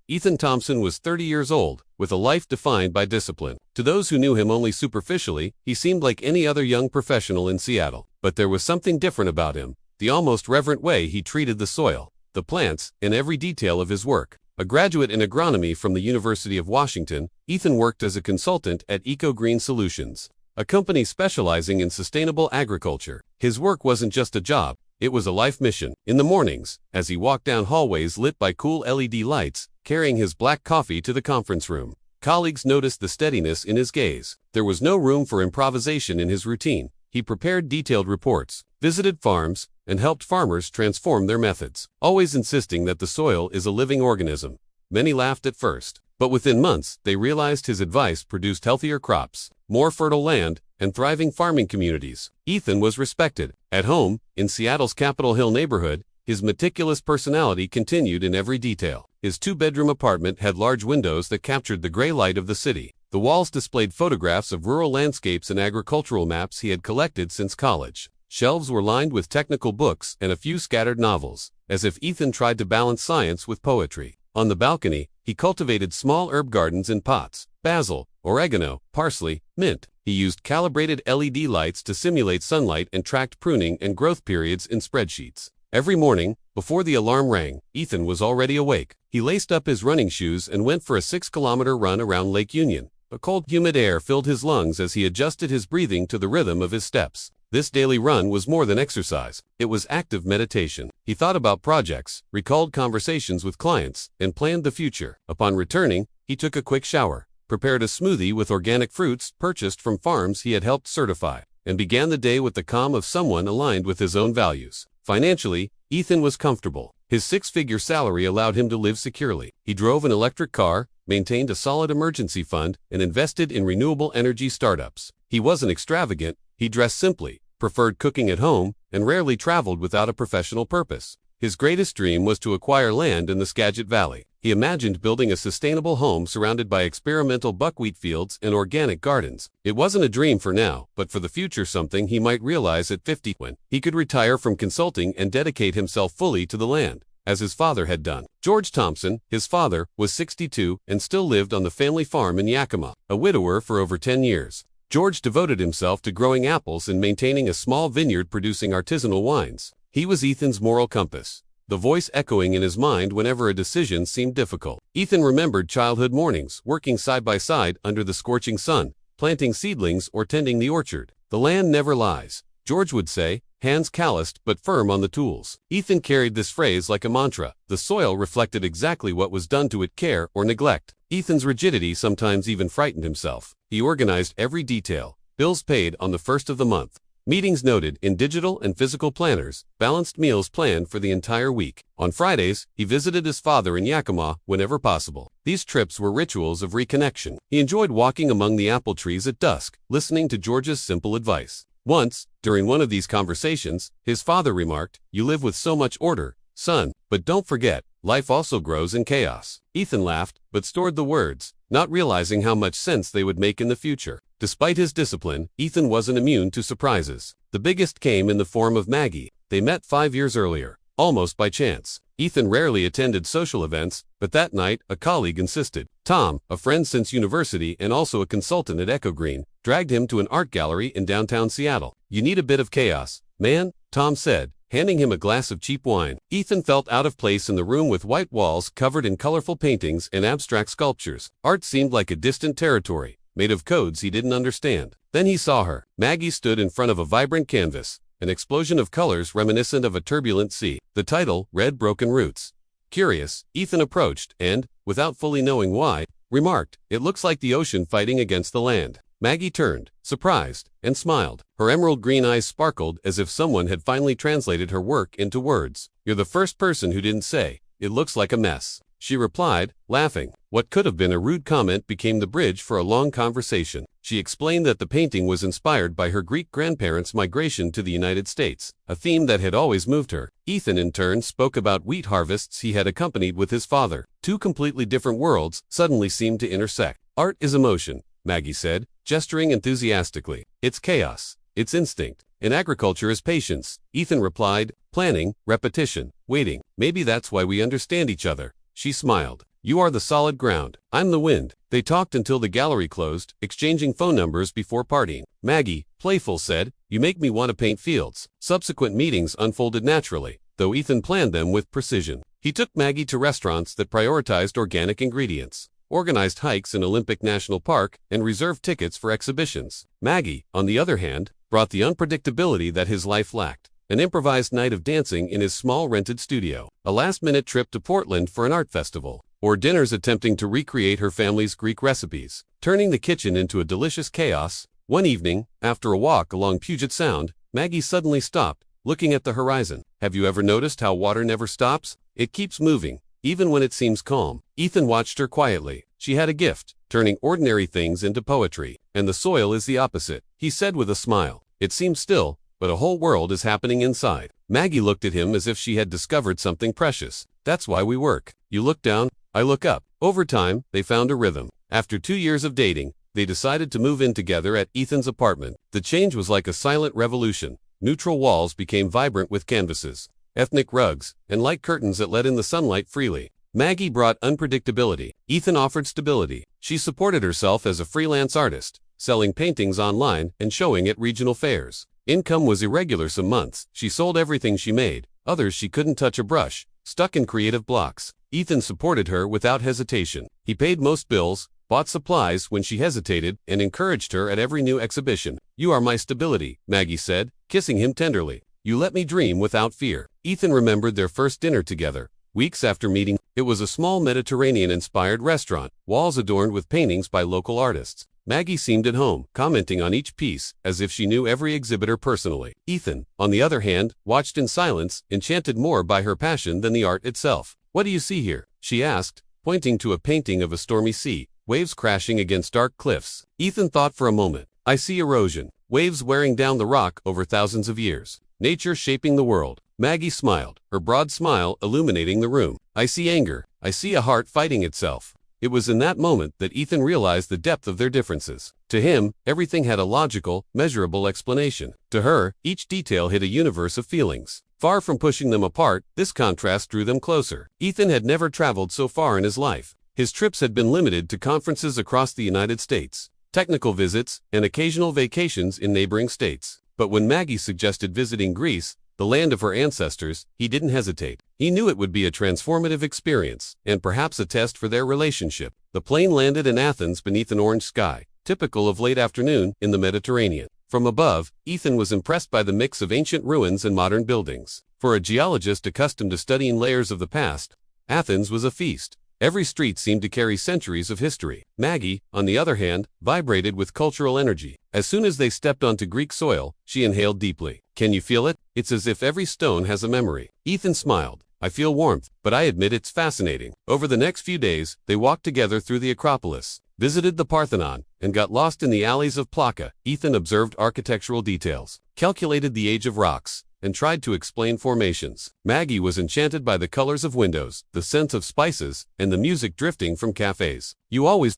Ethan Thompson was 30 years old, with a life defined by discipline. To those who knew him only superficially, he seemed like any other young professional in Seattle. But there was something different about him, the almost reverent way he treated the soil, the plants, and every detail of his work. A graduate in agronomy from the University of Washington, Ethan worked as a consultant at EcoGreen Solutions, a company specializing in sustainable agriculture. His work wasn't just a job, it was a life mission. In the mornings, as he walked down hallways lit by cool LED lights, carrying his black coffee to the conference room, colleagues noticed the steadiness in his gaze. There was no room for improvisation in his routine. He prepared detailed reports, visited farms, and helped farmers transform their methods, always insisting that the soil is a living organism. Many laughed at first, but within months they realized his advice produced healthier crops, more fertile land, and thriving farming communities. Ethan was respected. At home, in Seattle's Capitol Hill neighborhood, his meticulous personality continued in every detail. His two-bedroom apartment had large windows that captured the gray light of the city. The walls displayed photographs of rural landscapes and agricultural maps he had collected since college. Shelves were lined with technical books and a few scattered novels, as if Ethan tried to balance science with poetry. On the balcony, he cultivated small herb gardens in pots: basil, oregano, parsley, mint. He used calibrated LED lights to simulate sunlight and tracked pruning and growth periods in spreadsheets. Every morning, before the alarm rang, Ethan was already awake. He laced up his running shoes and went for a 6-kilometer run around Lake Union. A cold, humid air filled his lungs as he adjusted his breathing to the rhythm of his steps. This daily run was more than exercise. It was active meditation. He thought about projects, recalled conversations with clients, and planned the future. Upon returning, he took a quick shower, prepared a smoothie with organic fruits purchased from farms he had helped certify, and began the day with the calm of someone aligned with his own values. Financially, Ethan was comfortable. His 6-figure salary allowed him to live securely. He drove an electric car, maintained a solid emergency fund, and invested in renewable energy startups. He wasn't extravagant, he dressed simply, preferred cooking at home, and rarely traveled without a professional purpose. His greatest dream was to acquire land in the Skagit Valley. He imagined building a sustainable home surrounded by experimental buckwheat fields and organic gardens. It wasn't a dream for now, but for the future, something he might realize at 50 when he could retire from consulting and dedicate himself fully to the land, as his father had done. George Thompson, his father, was 62 and still lived on the family farm in Yakima, a widower for over 10 years. George devoted himself to growing apples and maintaining a small vineyard producing artisanal wines. He was Ethan's moral compass, the voice echoing in his mind whenever a decision seemed difficult. Ethan remembered childhood mornings, working side by side under the scorching sun, planting seedlings or tending the orchard. "The land never lies," George would say, hands calloused but firm on the tools. Ethan carried this phrase like a mantra. The soil reflected exactly what was done to it, care or neglect. Ethan's rigidity sometimes even frightened himself. He organized every detail, bills paid on the first of the month, meetings noted in digital and physical planners, balanced meals planned for the entire week. On Fridays, he visited his father in Yakima whenever possible. These trips were rituals of reconnection. He enjoyed walking among the apple trees at dusk, listening to George's simple advice. Once, during one of these conversations, his father remarked, "You live with so much order, son, but don't forget, life also grows in chaos." Ethan laughed, but stored the words, not realizing how much sense they would make in the future. Despite his discipline, Ethan wasn't immune to surprises. The biggest came in the form of Maggie. They met 5 years earlier, almost by chance. Ethan rarely attended social events, but that night, a colleague insisted. Tom, a friend since university and also a consultant at EcoGreen, dragged him to an art gallery in downtown Seattle. "You need a bit of chaos, man," Tom said, handing him a glass of cheap wine. Ethan felt out of place in the room with white walls covered in colorful paintings and abstract sculptures. Art seemed like a distant territory, made of codes he didn't understand. Then he saw her. Maggie stood in front of a vibrant canvas, an explosion of colors reminiscent of a turbulent sea. The title, Red Broken Roots. Curious, Ethan approached and, without fully knowing why, remarked, "It looks like the ocean fighting against the land." Maggie turned, surprised, and smiled. Her emerald green eyes sparkled as if someone had finally translated her work into words. "You're the first person who didn't say, 'It looks like a mess,'" she replied, laughing. What could have been a rude comment became the bridge for a long conversation. She explained that the painting was inspired by her Greek grandparents' migration to the United States, a theme that had always moved her. Ethan in turn spoke about wheat harvests he had accompanied with his father. Two completely different worlds suddenly seemed to intersect. "Art is emotion," Maggie said, gesturing enthusiastically. "It's chaos. It's instinct. And agriculture is patience," Ethan replied, "planning, repetition, waiting. Maybe that's why we understand each other." She smiled. You are the solid ground. I'm the wind. They talked until the gallery closed, exchanging phone numbers before parting. Maggie, playful, said, "You make me want to paint fields." Subsequent meetings unfolded naturally, though Ethan planned them with precision. He took Maggie to restaurants that prioritized organic ingredients, organized hikes in Olympic National Park, and reserved tickets for exhibitions. Maggie, on the other hand, brought the unpredictability that his life lacked. An improvised night of dancing in his small rented studio, a last-minute trip to Portland for an art festival, or dinners attempting to recreate her family's Greek recipes, turning the kitchen into a delicious chaos. One evening, after a walk along Puget Sound, Maggie suddenly stopped, looking at the horizon. Have you ever noticed how water never stops? It keeps moving, even when it seems calm. Ethan watched her quietly. She had a gift, turning ordinary things into poetry. And the soil is the opposite, he said with a smile. It seems still, but a whole world is happening inside. Maggie looked at him as if she had discovered something precious. That's why we work. You look down, I look up. Over time, they found a rhythm. After 2 years of dating, they decided to move in together at Ethan's apartment. The change was like a silent revolution. Neutral walls became vibrant with canvases, ethnic rugs, and light curtains that let in the sunlight freely. Maggie brought unpredictability. Ethan offered stability. She supported herself as a freelance artist, selling paintings online and showing at regional fairs. Income was irregular some months. She sold everything she made. Others she couldn't touch a brush, stuck in creative blocks. Ethan supported her without hesitation. He paid most bills, bought supplies when she hesitated, and encouraged her at every new exhibition. You are my stability, Maggie said, kissing him tenderly. You let me dream without fear. Ethan remembered their first dinner together. Weeks after meeting, it was a small Mediterranean-inspired restaurant, walls adorned with paintings by local artists. Maggie seemed at home, commenting on each piece, as if she knew every exhibitor personally. Ethan, on the other hand, watched in silence, enchanted more by her passion than the art itself. What do you see here? She asked, pointing to a painting of a stormy sea, waves crashing against dark cliffs. Ethan thought for a moment. I see erosion, waves wearing down the rock over thousands of years. Nature shaping the world. Maggie smiled, her broad smile illuminating the room. I see anger. I see a heart fighting itself. It was in that moment that Ethan realized the depth of their differences. To him, everything had a logical, measurable explanation. To her, each detail hid a universe of feelings. Far from pushing them apart, this contrast drew them closer. Ethan had never traveled so far in his life. His trips had been limited to conferences across the United States, technical visits, and occasional vacations in neighboring states. But when Maggie suggested visiting Greece, the land of her ancestors, he didn't hesitate. He knew it would be a transformative experience, and perhaps a test for their relationship. The plane landed in Athens beneath an orange sky, typical of late afternoon in the Mediterranean. From above, Ethan was impressed by the mix of ancient ruins and modern buildings. For a geologist accustomed to studying layers of the past, Athens was a feast. Every street seemed to carry centuries of history. Maggie, on the other hand, vibrated with cultural energy. As soon as they stepped onto Greek soil, she inhaled deeply. Can you feel it? It's as if every stone has a memory. Ethan smiled. I feel warmth, but I admit it's fascinating. Over the next few days, they walked together through the Acropolis, visited the Parthenon, and got lost in the alleys of Plaka. Ethan observed architectural details, calculated the age of rocks, and tried to explain formations. Maggie was enchanted by the colors of windows, the scent of spices, and the music drifting from cafes. You always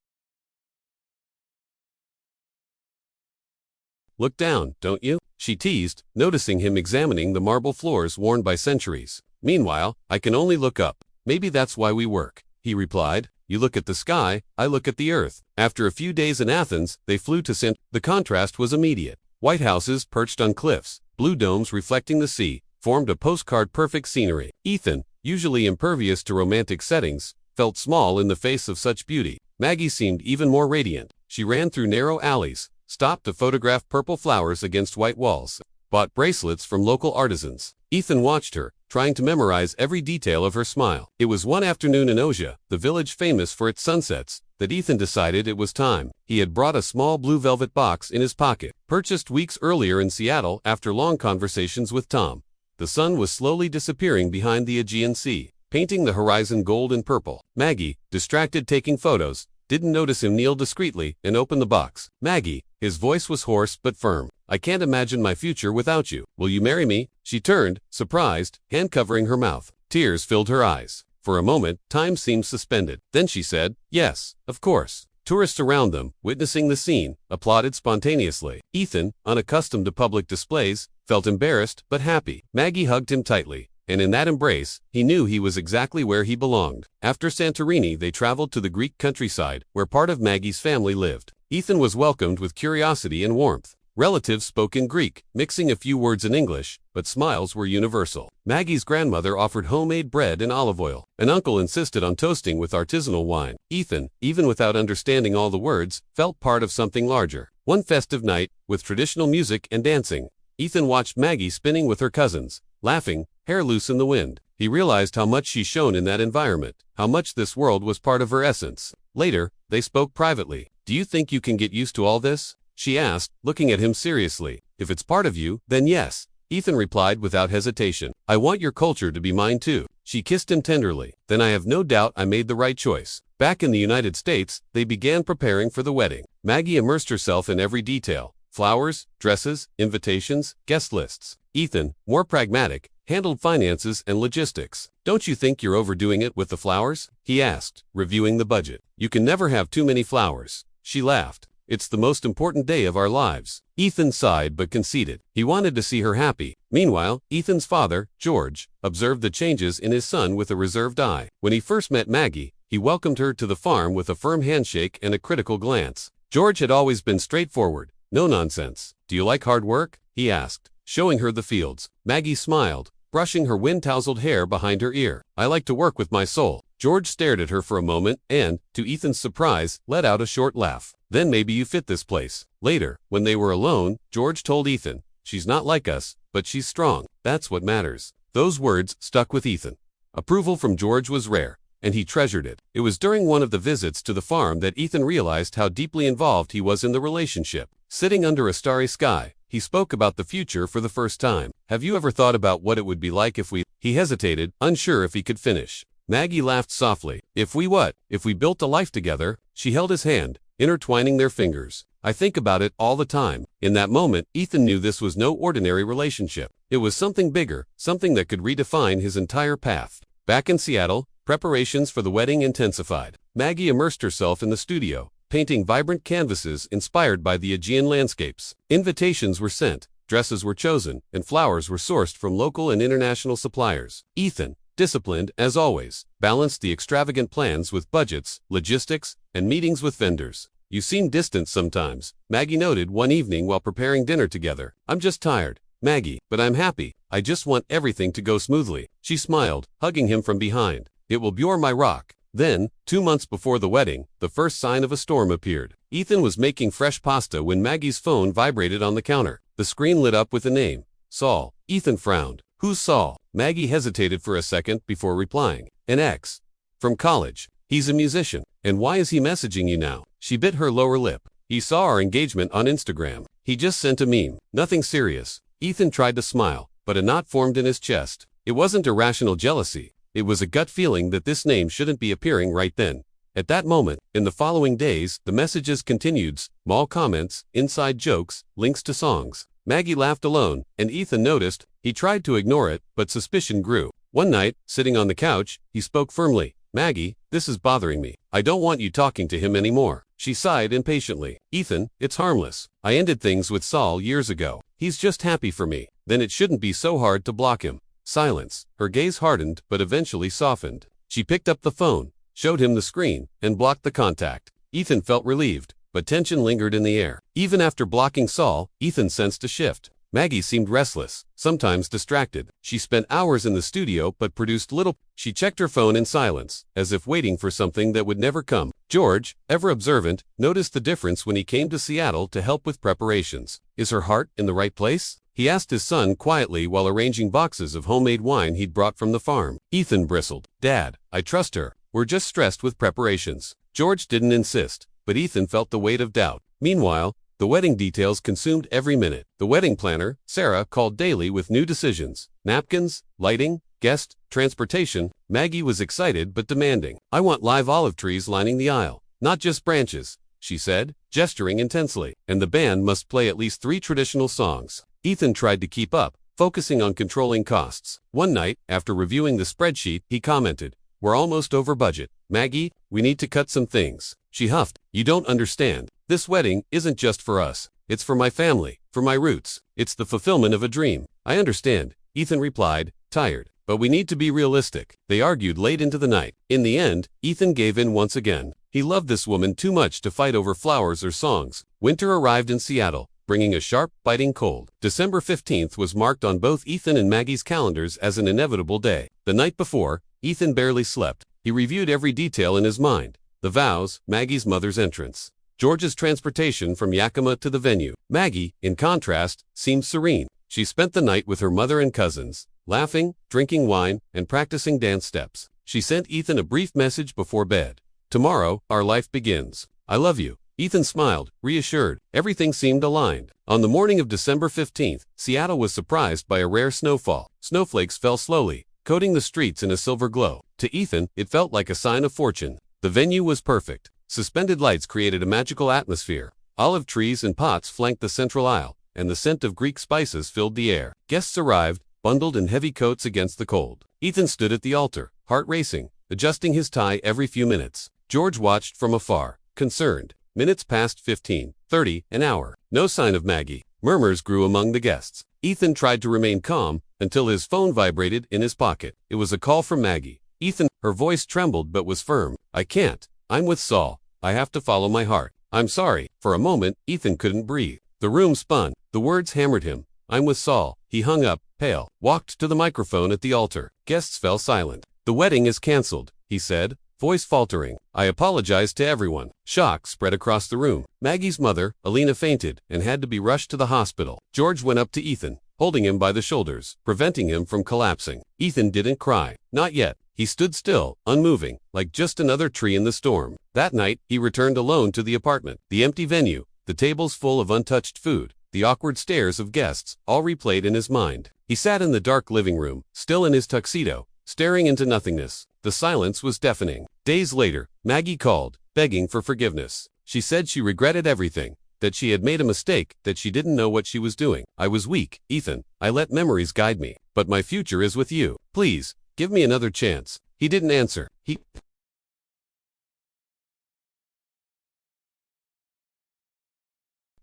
look down, don't you? She teased, noticing him examining the marble floors worn by centuries. Meanwhile, I can only look up. Maybe that's why we work, he replied. You look at the sky, I look at the earth. After a few days in Athens, they flew to St. The contrast was immediate. White houses perched on cliffs, blue domes reflecting the sea, formed a postcard-perfect scenery. Ethan, usually impervious to romantic settings, felt small in the face of such beauty. Maggie seemed even more radiant. She ran through narrow alleys, stopped to photograph purple flowers against white walls, bought bracelets from local artisans. Ethan watched her, trying to memorize every detail of her smile. It was one afternoon in Oja, the village famous for its sunsets, that Ethan decided it was time. He had brought a small blue velvet box in his pocket, purchased weeks earlier in Seattle after long conversations with Tom. The sun was slowly disappearing behind the Aegean Sea, painting the horizon gold and purple. Maggie, distracted taking photos, didn't notice him kneel discreetly and open the box. Maggie, his voice was hoarse but firm. I can't imagine my future without you. Will you marry me? She turned, surprised, hand covering her mouth. Tears filled her eyes. For a moment, time seemed suspended. Then she said, yes, of course. Tourists around them, witnessing the scene, applauded spontaneously. Ethan, unaccustomed to public displays, felt embarrassed but happy. Maggie hugged him tightly. and in that embrace, he knew he was exactly where he belonged. After Santorini, they traveled to the Greek countryside, where part of Maggie's family lived. Ethan was welcomed with curiosity and warmth. Relatives spoke in Greek, mixing a few words in English, but smiles were universal. Maggie's grandmother offered homemade bread and olive oil. An uncle insisted on toasting with artisanal wine. Ethan, even without understanding all the words, felt part of something larger. One festive night, with traditional music and dancing, Ethan watched Maggie spinning with her cousins, laughing, hair loose in the wind. He realized how much she shone in that environment, how much this world was part of her essence. Later, they spoke privately. "Do you think you can get used to all this?" she asked, looking at him seriously. "If it's part of you, then yes," Ethan replied without hesitation. "I want your culture to be mine too." She kissed him tenderly. "Then I have no doubt I made the right choice." Back in the United States, they began preparing for the wedding. Maggie immersed herself in every detail: flowers, dresses, invitations, guest lists. Ethan, more pragmatic, handled finances and logistics. "Don't you think you're overdoing it with the flowers?" he asked, reviewing the budget. "You can never have too many flowers." She laughed. "It's the most important day of our lives." Ethan sighed but conceded. He wanted to see her happy. Meanwhile, Ethan's father, George, observed the changes in his son with a reserved eye. When he first met Maggie, he welcomed her to the farm with a firm handshake and a critical glance. George had always been straightforward, no nonsense. "Do you like hard work?" he asked, showing her the fields. Maggie smiled, brushing her wind-tousled hair behind her ear. "I like to work with my soul." George stared at her for a moment and, to Ethan's surprise, let out a short laugh. "Then maybe you fit this place." Later, when they were alone, George told Ethan, "She's not like us, but she's strong. That's what matters." Those words stuck with Ethan. Approval from George was rare, and he treasured it. It was during one of the visits to the farm that Ethan realized how deeply involved he was in the relationship. Sitting under a starry sky, he spoke about the future for the first time. "Have you ever thought about what it would be like if we—" He hesitated, unsure if he could finish. Maggie laughed softly. "If we what? If we built a life together?" She held his hand, intertwining their fingers. "I think about it all the time." In that moment, Ethan knew this was no ordinary relationship. It was something bigger, something that could redefine his entire path. Back in Seattle, preparations for the wedding intensified. Maggie immersed herself in the studio, painting vibrant canvases inspired by the Aegean landscapes. Invitations were sent, dresses were chosen, and flowers were sourced from local and international suppliers. Ethan, disciplined as always, balanced the extravagant plans with budgets, logistics, and meetings with vendors. "You seem distant sometimes," Maggie noted one evening while preparing dinner together. "I'm just tired, Maggie, but I'm happy. I just want everything to go smoothly." She smiled, hugging him from behind. "It will be my rock." Then, 2 months before the wedding, the first sign of a storm appeared. Ethan was making fresh pasta when Maggie's phone vibrated on the counter. The screen lit up with a name: Saul. Ethan frowned. "Who's Saul?" Maggie hesitated for a second before replying. "An ex. From college. He's a musician." "And why is he messaging you now?" She bit her lower lip. "He saw our engagement on Instagram. He just sent a meme. Nothing serious." Ethan tried to smile, but a knot formed in his chest. It wasn't irrational jealousy. It was a gut feeling that this name shouldn't be appearing right then. At that moment, in the following days, the messages continued: small comments, inside jokes, links to songs. Maggie laughed alone, and Ethan noticed. He tried to ignore it, but suspicion grew. One night, sitting on the couch, he spoke firmly. "Maggie, this is bothering me. I don't want you talking to him anymore." She sighed impatiently. "Ethan, it's harmless. I ended things with Saul years ago. He's just happy for me. Then it shouldn't be so hard to block him." Silence. Her gaze hardened, but eventually softened. She picked up the phone, showed him the screen, and blocked the contact. Ethan felt relieved, but tension lingered in the air. Even after blocking Saul, Ethan sensed a shift. Maggie seemed restless, sometimes distracted. She spent hours in the studio but produced little. She checked her phone in silence, as if waiting for something that would never come. George, ever observant, noticed the difference when he came to Seattle to help with preparations. "Is her heart in the right place?" he asked his son quietly while arranging boxes of homemade wine he'd brought from the farm. Ethan bristled. "Dad, I trust her. We're just stressed with preparations." George didn't insist, but Ethan felt the weight of doubt. Meanwhile, the wedding details consumed every minute. The wedding planner, Sarah, called daily with new decisions: napkins, lighting, guest, transportation. Maggie was excited but demanding. "I want live olive trees lining the aisle, not just branches," she said, gesturing intensely. "And the band must play at least 3 traditional songs." Ethan tried to keep up, focusing on controlling costs. One night, after reviewing the spreadsheet, he commented, "We're almost over budget. Maggie, we need to cut some things." She huffed. "You don't understand. This wedding isn't just for us. It's for my family, for my roots. It's the fulfillment of a dream." "I understand," Ethan replied, tired. but we need to be realistic. They argued late into the night. In the end, Ethan gave in once again. He loved this woman too much to fight over flowers or songs. Winter arrived in Seattle, bringing a sharp, biting cold. December 15th was marked on both Ethan and Maggie's calendars as an inevitable day. The night before, Ethan barely slept. He reviewed every detail in his mind. The vows, Maggie's mother's entrance, George's transportation from Yakima to the venue. Maggie, in contrast, seemed serene. She spent the night with her mother and cousins, laughing, drinking wine, and practicing dance steps. She sent Ethan a brief message before bed. "Tomorrow, our life begins. I love you." Ethan smiled, reassured. Everything seemed aligned. On the morning of December 15th, Seattle was surprised by a rare snowfall. Snowflakes fell slowly, coating the streets in a silver glow. To Ethan, it felt like a sign of fortune. The venue was perfect. Suspended lights created a magical atmosphere. Olive trees and pots flanked the central aisle, and the scent of Greek spices filled the air. Guests arrived, bundled in heavy coats against the cold. Ethan stood at the altar, heart racing, adjusting his tie every few minutes. George watched from afar, concerned. Minutes passed 15, 30, an hour. No sign of Maggie. Murmurs grew among the guests. Ethan tried to remain calm until his phone vibrated in his pocket. It was a call from Maggie. "Ethan," her voice trembled but was firm. "I can't. I'm with Saul. I have to follow my heart. I'm sorry." For a moment, Ethan couldn't breathe. The room spun. The words hammered him. "I'm with Saul." He hung up, pale, walked to the microphone at the altar. Guests fell silent. "The wedding is canceled," he said, voice faltering. "I apologize to everyone." Shock spread across the room. Maggie's mother, Alina, fainted and had to be rushed to the hospital. George went up to Ethan, holding him by the shoulders, preventing him from collapsing. Ethan didn't cry. Not yet. He stood still, unmoving, like just another tree in the storm. That night, he returned alone to the apartment. The empty venue, the tables full of untouched food, the awkward stares of guests, all replayed in his mind. He sat in the dark living room, still in his tuxedo, staring into nothingness. The silence was deafening. Days later, Maggie called, begging for forgiveness. She said she regretted everything, that she had made a mistake, that she didn't know what she was doing. "I was weak, Ethan. I let memories guide me. But my future is with you. Please, give me another chance." He didn't answer. He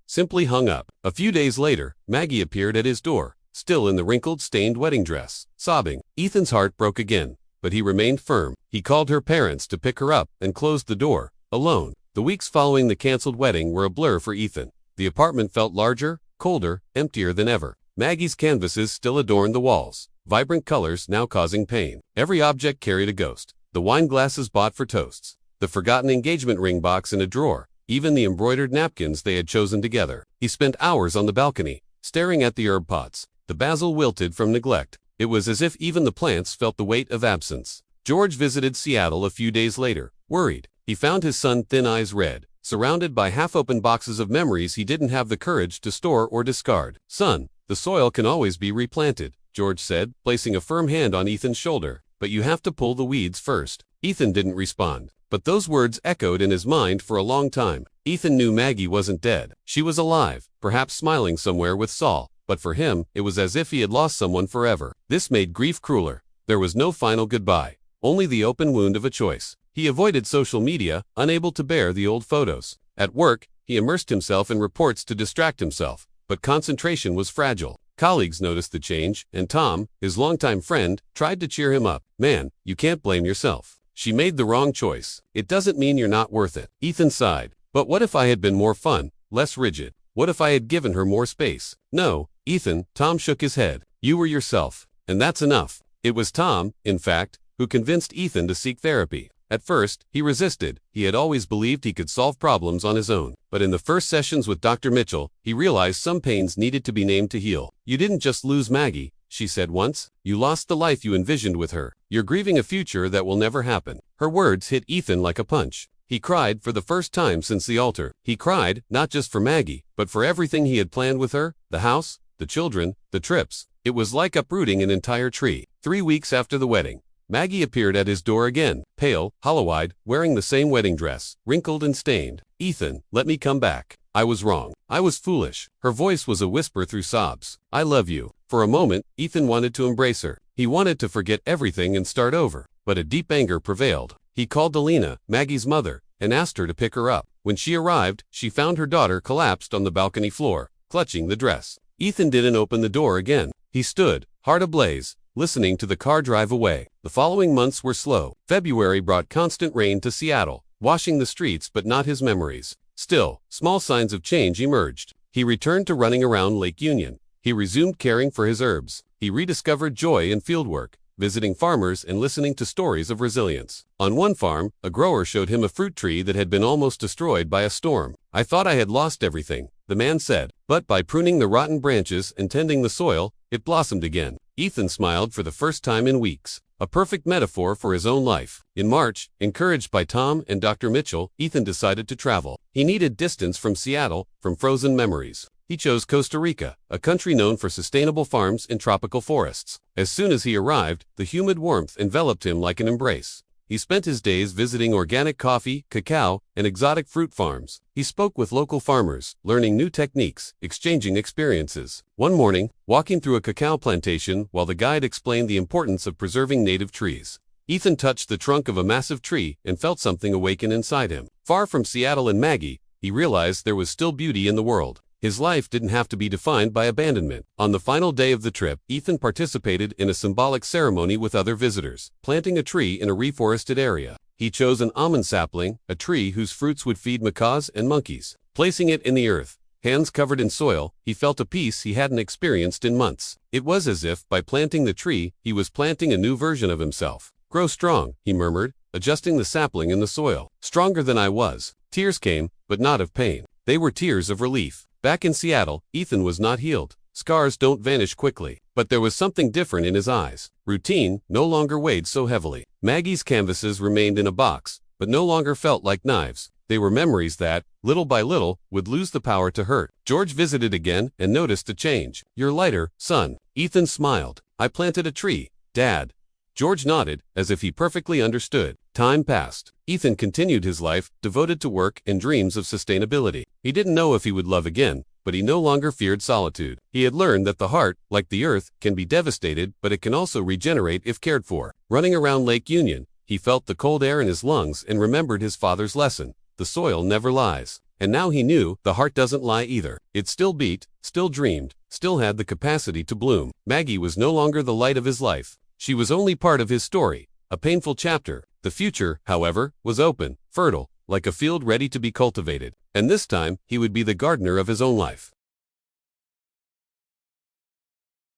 simply hung up. A few days later, Maggie appeared at his door, still in the wrinkled, stained wedding dress, sobbing. Ethan's heart broke again, but he remained firm. He called her parents to pick her up and closed the door, alone. The weeks following the canceled wedding were a blur for Ethan. The apartment felt larger, colder, emptier than ever. Maggie's canvases still adorned the walls, vibrant colors now causing pain. Every object carried a ghost. The wine glasses bought for toasts, the forgotten engagement ring box in a drawer, even the embroidered napkins they had chosen together. He spent hours on the balcony, staring at the herb pots. The basil wilted from neglect. It was as if even the plants felt the weight of absence. George visited Seattle a few days later, worried. He found his son, thin eyes red, surrounded by half-open boxes of memories he didn't have the courage to store or discard. "Son, the soil can always be replanted," George said, placing a firm hand on Ethan's shoulder. "But you have to pull the weeds first." Ethan didn't respond, but those words echoed in his mind for a long time. Ethan knew Maggie wasn't dead. She was alive, perhaps smiling somewhere with Saul, but for him, it was as if he had lost someone forever. This made grief crueler. There was no final goodbye, only the open wound of a choice. He avoided social media, unable to bear the old photos. At work, he immersed himself in reports to distract himself, but concentration was fragile. Colleagues noticed the change, and Tom, his longtime friend, tried to cheer him up. "Man, you can't blame yourself. She made the wrong choice. It doesn't mean you're not worth it." Ethan sighed. "But what if I had been more fun, less rigid? What if I had given her more space?" "No, Ethan," Tom shook his head. "You were yourself, and that's enough." It was Tom, in fact, who convinced Ethan to seek therapy. At first, he resisted. He had always believed he could solve problems on his own. But in the first sessions with Dr. Mitchell, he realized some pains needed to be named to heal. "You didn't just lose Maggie," she said once. "You lost the life you envisioned with her. You're grieving a future that will never happen." Her words hit Ethan like a punch. He cried for the first time since the altar. He cried, not just for Maggie, but for everything he had planned with her, the house, the children, the trips. It was like uprooting an entire tree. 3 weeks after the wedding, Maggie appeared at his door again, pale, hollow-eyed, wearing the same wedding dress, wrinkled and stained. "Ethan, let me come back. I was wrong. I was foolish." Her voice was a whisper through sobs. "I love you." For a moment, Ethan wanted to embrace her. He wanted to forget everything and start over, but a deep anger prevailed. He called Alina, Maggie's mother, and asked her to pick her up. When she arrived, she found her daughter collapsed on the balcony floor, clutching the dress. Ethan didn't open the door again. He stood, heart ablaze, listening to the car drive away. The following months were slow. February brought constant rain to Seattle, washing the streets but not his memories. Still, small signs of change emerged. He returned to running around Lake Union. He resumed caring for his herbs. He rediscovered joy in fieldwork, visiting farmers and listening to stories of resilience. On one farm, a grower showed him a fruit tree that had been almost destroyed by a storm. "I thought I had lost everything," the man said, "but by pruning the rotten branches and tending the soil, it blossomed again." Ethan smiled for the first time in weeks. A perfect metaphor for his own life. In March, encouraged by Tom and Dr. Mitchell, Ethan decided to travel. He needed distance from Seattle, from frozen memories. He chose Costa Rica, a country known for sustainable farms and tropical forests. As soon as he arrived, the humid warmth enveloped him like an embrace. He spent his days visiting organic coffee, cacao, and exotic fruit farms. He spoke with local farmers, learning new techniques, exchanging experiences. One morning, walking through a cacao plantation while the guide explained the importance of preserving native trees, Ethan touched the trunk of a massive tree and felt something awaken inside him. Far from Seattle and Maggie, he realized there was still beauty in the world. His life didn't have to be defined by abandonment. On the final day of the trip, Ethan participated in a symbolic ceremony with other visitors, planting a tree in a reforested area. He chose an almond sapling, a tree whose fruits would feed macaws and monkeys. Placing it in the earth, hands covered in soil, he felt a peace he hadn't experienced in months. It was as if, by planting the tree, he was planting a new version of himself. "Grow strong," he murmured, adjusting the sapling in the soil. "Stronger than I was." Tears came, but not of pain. They were tears of relief. Back in Seattle, Ethan was not healed. Scars don't vanish quickly, but there was something different in his eyes. Routine no longer weighed so heavily. Maggie's canvases remained in a box, but no longer felt like knives. They were memories that, little by little, would lose the power to hurt. George visited again and noticed a change. "You're lighter, son." Ethan smiled. "I planted a tree, Dad." George nodded, as if he perfectly understood. Time passed. Ethan continued his life, devoted to work and dreams of sustainability. He didn't know if he would love again, but he no longer feared solitude. He had learned that the heart, like the earth, can be devastated, but it can also regenerate if cared for. Running around Lake Union, he felt the cold air in his lungs and remembered his father's lesson: the soil never lies. And now he knew the heart doesn't lie either. It still beat, still dreamed, still had the capacity to bloom. Maggie was no longer the light of his life. She was only part of his story, a painful chapter. The future, however, was open, fertile, like a field ready to be cultivated. And this time, he would be the gardener of his own life.